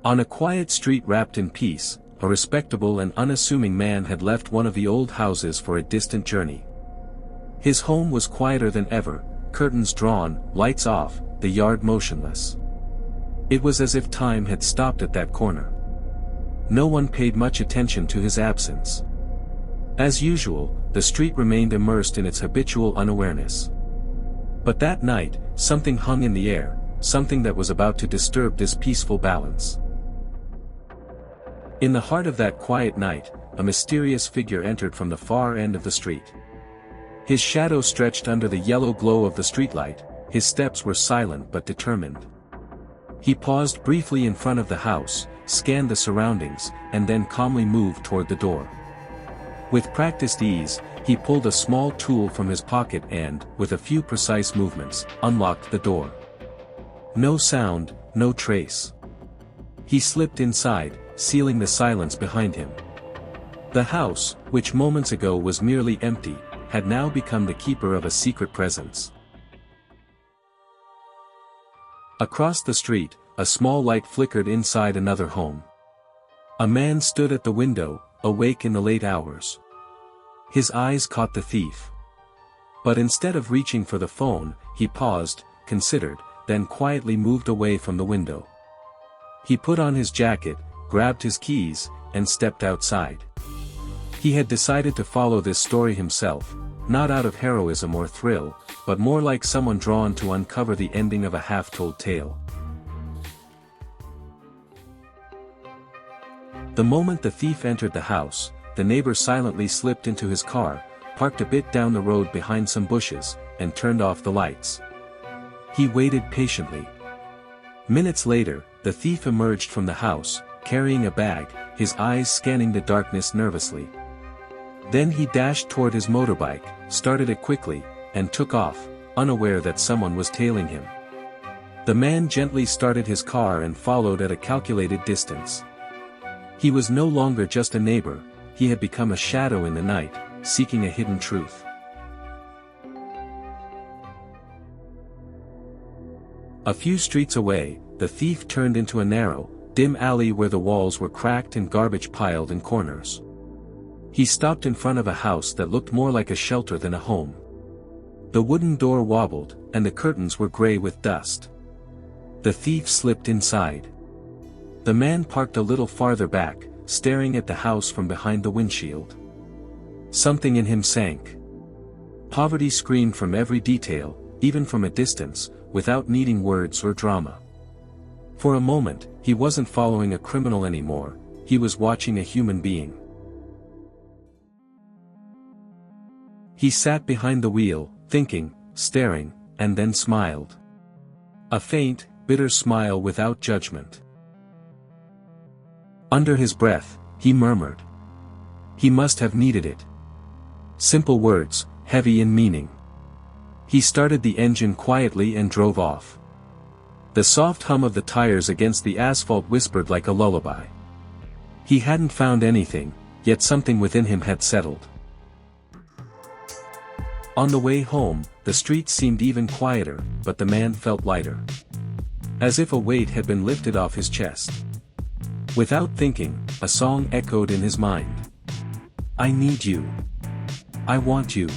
On a quiet street wrapped in peace, a respectable and unassuming man had left one of the old houses for a distant journey. His home was quieter than ever, curtains drawn, lights off, the yard motionless. It was as if time had stopped at that corner. No one paid much attention to his absence. As usual, the street remained immersed in its habitual unawareness. But that night, something hung in the air, something that was about to disturb this peaceful balance. In the heart of that quiet night, a mysterious figure entered from the far end of the street. His shadow stretched under the yellow glow of the streetlight, his steps were silent but determined. He paused briefly in front of the house, scanned the surroundings, and then calmly moved toward the door. With practiced ease, he pulled a small tool from his pocket and, with a few precise movements, unlocked the door. No sound, no trace. He slipped inside, sealing the silence behind him. The house, which moments ago was merely empty, had now become the keeper of a secret presence. Across the street, a small light flickered inside another home. A man stood at the window, awake in the late hours. His eyes caught the thief. But instead of reaching for the phone, he paused, considered, then quietly moved away from the window. He put on his jacket, grabbed his keys, and stepped outside. He had decided to follow this story himself, not out of heroism or thrill, but more like someone drawn to uncover the ending of a half-told tale. The moment the thief entered the house, the neighbor silently slipped into his car, parked a bit down the road behind some bushes, and turned off the lights. He waited patiently. Minutes later, the thief emerged from the house, carrying a bag, his eyes scanning the darkness nervously. Then he dashed toward his motorbike, started it quickly, and took off, unaware that someone was tailing him. The man gently started his car and followed at a calculated distance. He was no longer just a neighbor, he had become a shadow in the night, seeking a hidden truth. A few streets away, the thief turned into a narrow, dim alley where the walls were cracked and garbage piled in corners. He stopped in front of a house that looked more like a shelter than a home. The wooden door wobbled, and the curtains were gray with dust. The thief slipped inside. The man parked a little farther back, staring at the house from behind the windshield. Something in him sank. Poverty screamed from every detail, even from a distance, without needing words or drama. For a moment, he wasn't following a criminal anymore, he was watching a human being. He sat behind the wheel, thinking, staring, and then smiled. A faint, bitter smile without judgment. Under his breath, he murmured. He must have needed it. Simple words, heavy in meaning. He started the engine quietly and drove off. The soft hum of the tires against the asphalt whispered like a lullaby. He hadn't found anything, yet something within him had settled. On the way home, the street seemed even quieter, but the man felt lighter. As if a weight had been lifted off his chest. Without thinking, a song echoed in his mind. I need you. I want you.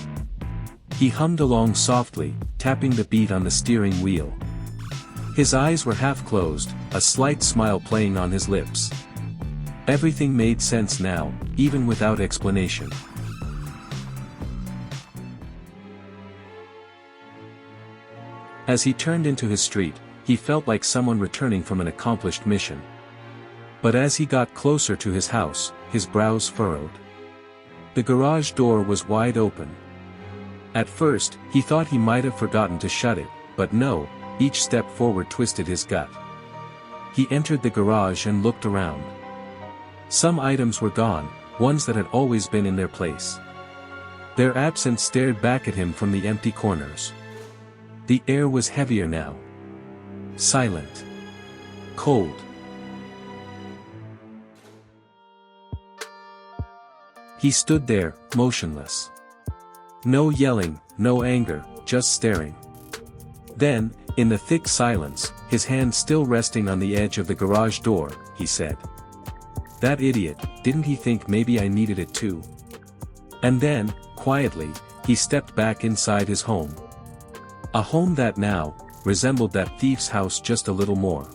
He hummed along softly, tapping the beat on the steering wheel. His eyes were half closed, a slight smile playing on his lips. Everything made sense now, even without explanation. As he turned into his street, he felt like someone returning from an accomplished mission. But as he got closer to his house, his brows furrowed. The garage door was wide open. At first, he thought he might have forgotten to shut it, but no, each step forward twisted his gut. He entered the garage and looked around. Some items were gone, ones that had always been in their place. Their absence stared back at him from the empty corners. The air was heavier now. Silent. Cold. He stood there, motionless. No yelling, no anger, just staring. Then, In the thick silence, his hand still resting on the edge of the garage door, he said. That idiot, didn't he think maybe I needed it too? And then, quietly, he stepped back inside his home. A home that now resembled that thief's house just a little more.